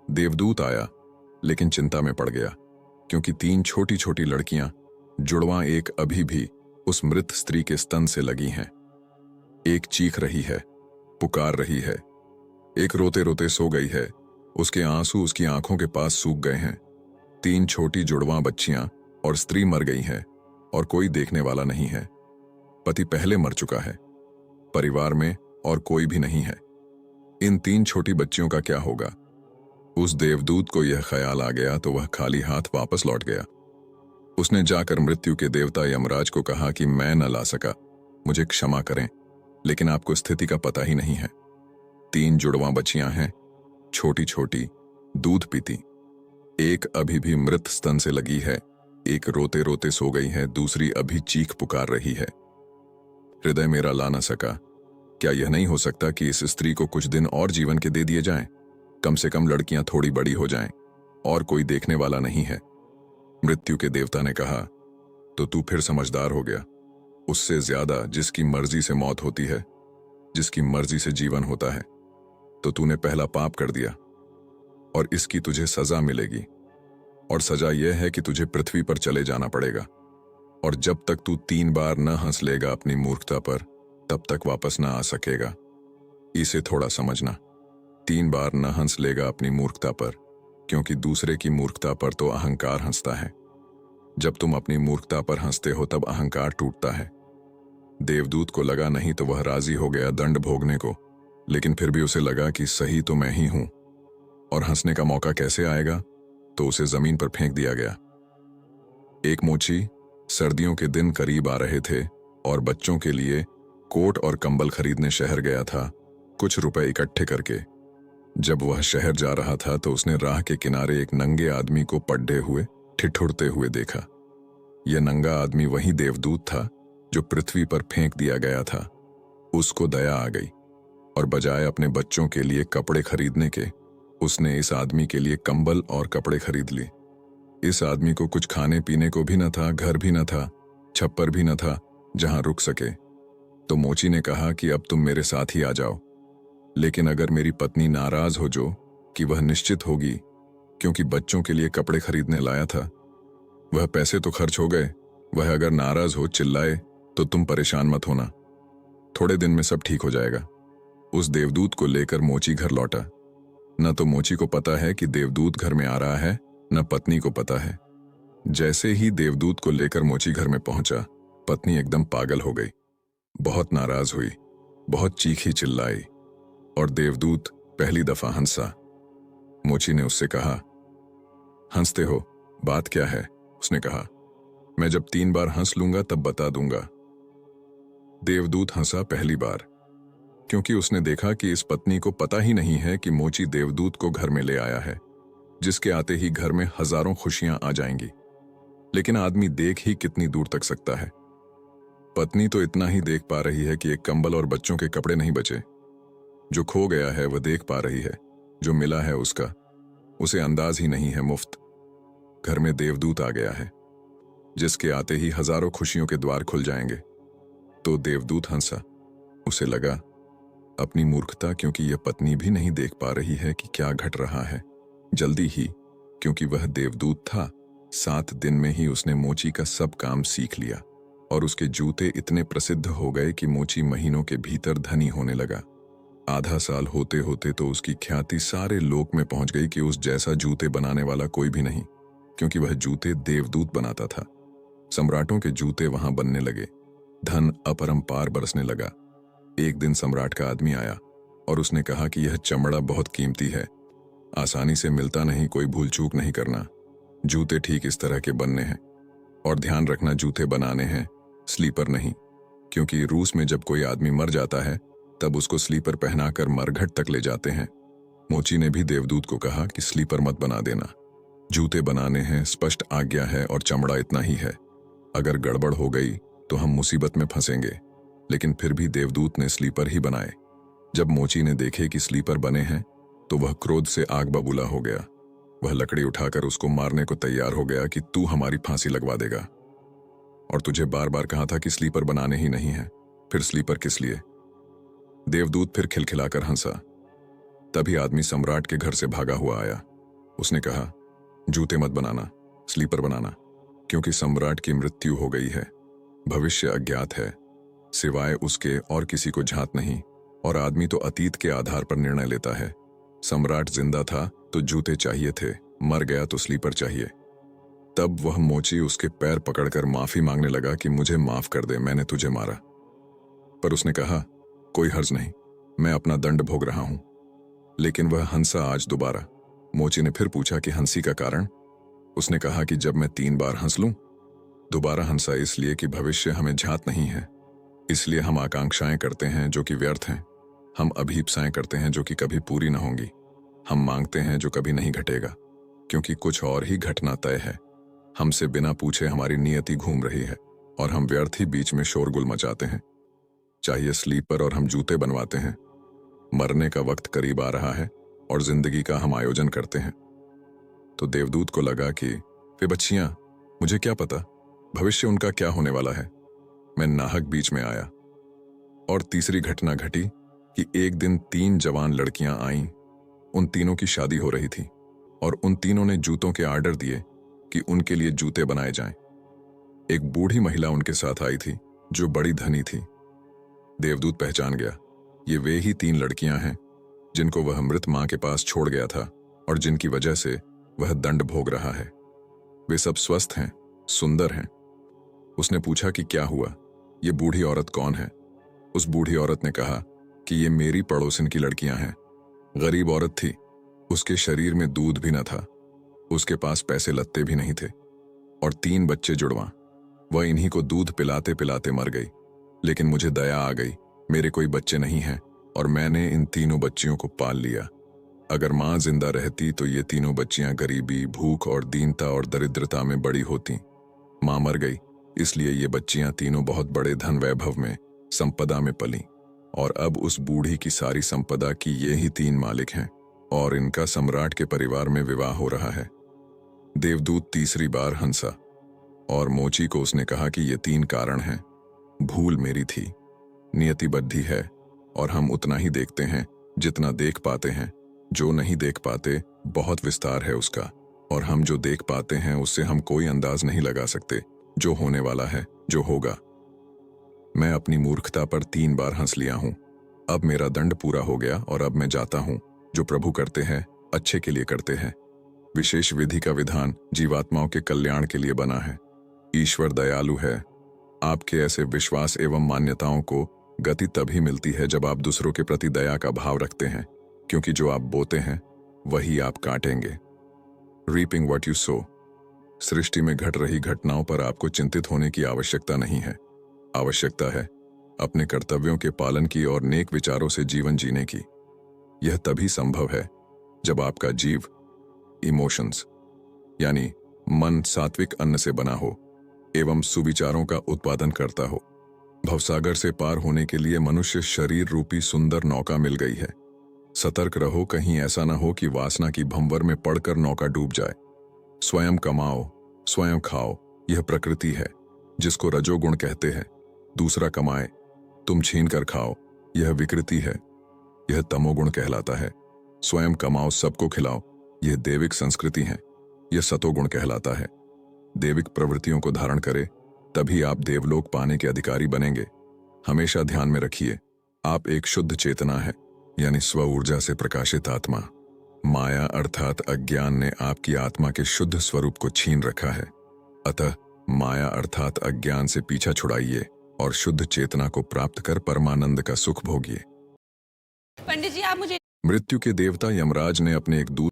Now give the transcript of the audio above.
देवदूत आया, लेकिन चिंता में पड़ गया, क्योंकि 3 छोटी छोटी लड़कियां, जुड़वां, एक अभी भी उस मृत स्त्री के स्तन से लगी हैं। एक चीख रही है, पुकार रही है, एक रोते रोते सो गई है, उसके आंसू उसकी आंखों के पास सूख गए हैं। 3 छोटी जुड़वां बच्चियां और स्त्री मर गई हैं, और कोई देखने वाला नहीं है। पति पहले मर चुका है, परिवार में और कोई भी नहीं है। इन 3 छोटी बच्चियों का क्या होगा? उस देवदूत को यह ख्याल आ गया तो वह खाली हाथ वापस लौट गया। उसने जाकर मृत्यु के देवता यमराज को कहा कि मैं न ला सका, मुझे क्षमा करें, लेकिन आपको स्थिति का पता ही नहीं है। 3 जुड़वां बच्चियां हैं, छोटी छोटी, दूध पीती। एक अभी भी मृत स्तन से लगी है, एक रोते रोते सो गई है, दूसरी अभी चीख पुकार रही है। हृदय मेरा ला न सका। क्या यह नहीं हो सकता कि इस स्त्री को कुछ दिन और जीवन के दे दिए जाएं? कम से कम लड़कियां थोड़ी बड़ी हो जाएं, और कोई देखने वाला नहीं है। मृत्यु के देवता ने कहा, तो तू फिर समझदार हो गया। उससे ज्यादा जिसकी मर्जी से मौत होती है, जिसकी मर्जी से जीवन होता है, तो तूने पहला पाप कर दिया, और इसकी तुझे सजा मिलेगी। और सजा यह है कि तुझे पृथ्वी पर चले जाना पड़ेगा, और जब तक तू 3 बार न हंस लेगा अपनी मूर्खता पर, तब तक वापस न आ सकेगा। इसे थोड़ा समझना। 3 बार न हंस लेगा अपनी मूर्खता पर, क्योंकि दूसरे की मूर्खता पर तो अहंकार हंसता है। जब तुम अपनी मूर्खता पर हंसते हो तब अहंकार टूटता है। देवदूत को लगा नहीं तो वह राजी हो गया दंड भोगने को, लेकिन फिर भी उसे लगा कि सही तो मैं ही हूं, और हंसने का मौका कैसे आएगा, तो उसे जमीन पर फेंक दिया गया। एक मोची सर्दियों के दिन करीब आ रहे थे और बच्चों के लिए कोट और कंबल खरीदने शहर गया था, कुछ रुपए इकट्ठे करके। जब वह शहर जा रहा था तो उसने राह के किनारे एक नंगे आदमी को पड्डे हुए ठिठुरते हुए देखा। यह नंगा आदमी वही देवदूत था जो पृथ्वी पर फेंक दिया गया था। उसको दया आ गई, और बजाय अपने बच्चों के लिए कपड़े खरीदने के, उसने इस आदमी के लिए कंबल और कपड़े खरीद लिए। इस आदमी को कुछ खाने पीने को भी न था, घर भी न था, छप्पर भी न था जहां रुक सके। तो मोची ने कहा कि अब तुम मेरे साथ ही आ जाओ, लेकिन अगर मेरी पत्नी नाराज हो, जो कि वह निश्चित होगी, क्योंकि बच्चों के लिए कपड़े खरीदने लाया था, वह पैसे तो खर्च हो गए, वह अगर नाराज हो, चिल्लाए, तो तुम परेशान मत होना, थोड़े दिन में सब ठीक हो जाएगा। उस देवदूत को लेकर मोची घर लौटा। न तो मोची को पता है कि देवदूत घर में आ रहा है, न पत्नी को पता है। जैसे ही देवदूत को लेकर मोची घर में पहुंचा, पत्नी एकदम पागल हो गई, बहुत नाराज हुई, बहुत चीखी चिल्लाई, और देवदूत पहली दफा हंसा। मोची ने उससे कहा, हंसते हो, बात क्या है? उसने कहा, मैं जब 3 बार हंस लूंगा तब बता दूंगा। देवदूत हंसा पहली बार, क्योंकि उसने देखा कि इस पत्नी को पता ही नहीं है कि मोची देवदूत को घर में ले आया है, जिसके आते ही घर में हजारों खुशियां आ जाएंगी। लेकिन आदमी देख ही कितनी दूर तक सकता है। पत्नी तो इतना ही देख पा रही है कि एक कंबल और बच्चों के कपड़े नहीं बचे। जो खो गया है वह देख पा रही है, जो मिला है उसका उसे अंदाज ही नहीं है। मुफ्त घर में देवदूत आ गया है, जिसके आते ही हजारों खुशियों के द्वार खुल जाएंगे। तो देवदूत हंसा। उसे लगा अपनी मूर्खता, क्योंकि यह पत्नी भी नहीं देख पा रही है कि क्या घट रहा है। जल्दी ही, क्योंकि वह देवदूत था, 7 दिन में ही उसने मोची का सब काम सीख लिया, और उसके जूते इतने प्रसिद्ध हो गए कि मोची महीनों के भीतर धनी होने लगा। आधा साल होते होते तो उसकी ख्याति सारे लोक में पहुंच गई कि उस जैसा जूते बनाने वाला कोई भी नहीं, क्योंकि वह जूते देवदूत बनाता था। सम्राटों के जूते वहां बनने लगे, धन अपरंपार बरसने लगा। एक दिन सम्राट का आदमी आया और उसने कहा कि यह चमड़ा बहुत कीमती है, आसानी से मिलता नहीं, कोई भूल चूक नहीं करना। जूते ठीक इस तरह के बनने हैं, और ध्यान रखना जूते बनाने हैं, स्लीपर नहीं, क्योंकि रूस में जब कोई आदमी मर जाता है तब उसको स्लीपर पहनाकर मरघट तक ले जाते हैं। मोची ने भी देवदूत को कहा कि स्लीपर मत बना देना, जूते बनाने हैं, स्पष्ट आज्ञा है, और चमड़ा इतना ही है। अगर गड़बड़ हो गई तो हम मुसीबत में फंसेंगे। लेकिन फिर भी देवदूत ने स्लीपर ही बनाए। जब मोची ने देखे कि स्लीपर बने हैं तो वह क्रोध से आग बबूला हो गया। वह लकड़ी उठाकर उसको मारने को तैयार हो गया कि तू हमारी फांसी लगवा देगा, और तुझे बार बार कहा था कि स्लीपर बनाने ही नहीं है, फिर स्लीपर किस लिए? देवदूत फिर खिलखिलाकर हंसा। तभी आदमी सम्राट के घर से भागा हुआ आया। उसने कहा, जूते मत बनाना, स्लीपर बनाना, क्योंकि सम्राट की मृत्यु हो गई है। भविष्य अज्ञात है, सिवाय उसके और किसी को झात नहीं, और आदमी तो अतीत के आधार पर निर्णय लेता है। सम्राट जिंदा था तो जूते चाहिए थे, मर गया तो स्लीपर चाहिए। तब वह मोची उसके पैर पकड़कर माफी मांगने लगा कि मुझे माफ कर दे, मैंने तुझे मारा। पर उसने कहा, कोई हर्ज नहीं, मैं अपना दंड भोग रहा हूं। लेकिन वह हंसा आज दोबारा। मोची ने फिर पूछा कि हंसी का कारण? उसने कहा कि जब मैं 3 बार हंस लूं। दोबारा हंसा इसलिए कि भविष्य हमें झात नहीं है, इसलिए हम आकांक्षाएं करते हैं जो कि व्यर्थ हैं। हम अभीप्साएं करते हैं जो कि कभी पूरी न होंगी। हम मांगते हैं जो कभी नहीं घटेगा, क्योंकि कुछ और ही घटना तय है। हमसे बिना पूछे हमारी नियति घूम रही है और हम व्यर्थ ही बीच में शोरगुल मचाते हैं। चाहिए स्लीपर और हम जूते बनवाते हैं। मरने का वक्त करीब आ रहा है और जिंदगी का हम आयोजन करते हैं। तो देवदूत को लगा कि वे बच्चियां, मुझे क्या पता भविष्य उनका क्या होने वाला है। मैं नाहक बीच में आया। और तीसरी घटना घटी कि एक दिन 3 जवान लड़कियां आईं। उन तीनों की शादी हो रही थी और उन तीनों ने जूतों के आर्डर दिए कि उनके लिए जूते बनाए जाएं। एक बूढ़ी महिला उनके साथ आई थी जो बड़ी धनी थी। देवदूत पहचान गया, ये वे ही 3 लड़कियां हैं जिनको वह मृत मां के पास छोड़ गया था और जिनकी वजह से वह दंड भोग रहा है। वे सब स्वस्थ हैं, सुंदर हैं। उसने पूछा कि क्या हुआ, ये बूढ़ी औरत कौन है? उस बूढ़ी औरत ने कहा कि ये मेरी पड़ोसिन की लड़कियां हैं। गरीब औरत थी, उसके शरीर में दूध भी न था, उसके पास पैसे लत्ते भी नहीं थे, और 3 बच्चे जुड़वा। वह इन्हीं को दूध पिलाते पिलाते मर गई। लेकिन मुझे दया आ गई, मेरे कोई बच्चे नहीं हैं और मैंने इन तीनों बच्चियों को पाल लिया। अगर मां जिंदा रहती तो ये तीनों बच्चियां गरीबी, भूख और दीनता और दरिद्रता में बड़ी होती। मां मर गई, इसलिए ये बच्चियां तीनों बहुत बड़े धन वैभव में, संपदा में पली, और अब उस बूढ़ी की सारी संपदा की ये ही 3 मालिक हैं और इनका सम्राट के परिवार में विवाह हो रहा है। देवदूत तीसरी बार हंसा और मोची को उसने कहा कि ये 3 कारण हैं। भूल मेरी थी, नियति बद्धी है और हम उतना ही देखते हैं जितना देख पाते हैं। जो नहीं देख पाते बहुत विस्तार है उसका, और हम जो देख पाते हैं उससे हम कोई अंदाज नहीं लगा सकते जो होने वाला है, जो होगा। मैं अपनी मूर्खता पर 3 बार हंस लिया हूं। अब मेरा दंड पूरा हो गया और अब मैं जाता हूं। जो प्रभु करते हैं अच्छे के लिए करते हैं। विशेष विधि का विधान जीवात्माओं के कल्याण के लिए बना है। ईश्वर दयालु है। आपके ऐसे विश्वास एवं मान्यताओं को गति तभी मिलती है जब आप दूसरों के प्रति दया का भाव रखते हैं, क्योंकि जो आप बोते हैं वही आप काटेंगे। Reaping what you sow. सृष्टि में घट रही घटनाओं पर आपको चिंतित होने की आवश्यकता नहीं है। आवश्यकता है अपने कर्तव्यों के पालन की और नेक विचारों से जीवन जीने की। यह तभी संभव है जब आपका जीव, इमोशंस यानी मन, सात्विक अन्न से बना हो एवं सुविचारों का उत्पादन करता हो। भवसागर से पार होने के लिए मनुष्य शरीर रूपी सुंदर नौका मिल गई है। सतर्क रहो, कहीं ऐसा ना हो कि वासना की भंवर में पड़कर नौका डूब जाए। स्वयं कमाओ, स्वयं खाओ, यह प्रकृति है जिसको रजोगुण कहते हैं। दूसरा कमाए, तुम छीन कर खाओ, यह विकृति है, यह तमोगुण कहलाता है। स्वयं कमाओ, सबको खिलाओ, यह देविक संस्कृति है, यह सतोगुण कहलाता है। देविक प्रवृत्तियों को धारण करे तभी आप देवलोक पाने के अधिकारी बनेंगे। हमेशा ध्यान में रखिए, आप एक शुद्ध चेतना है, यानी स्व ऊर्जा से प्रकाशित आत्मा। माया अर्थात अज्ञान ने आपकी आत्मा के शुद्ध स्वरूप को छीन रखा है। अतः माया अर्थात अज्ञान से पीछा छुड़ाइए और शुद्ध चेतना को प्राप्त कर परमानंद का सुख भोगिए। पंडित जी, आप मुझे मृत्यु के देवता यमराज ने अपने एक दूत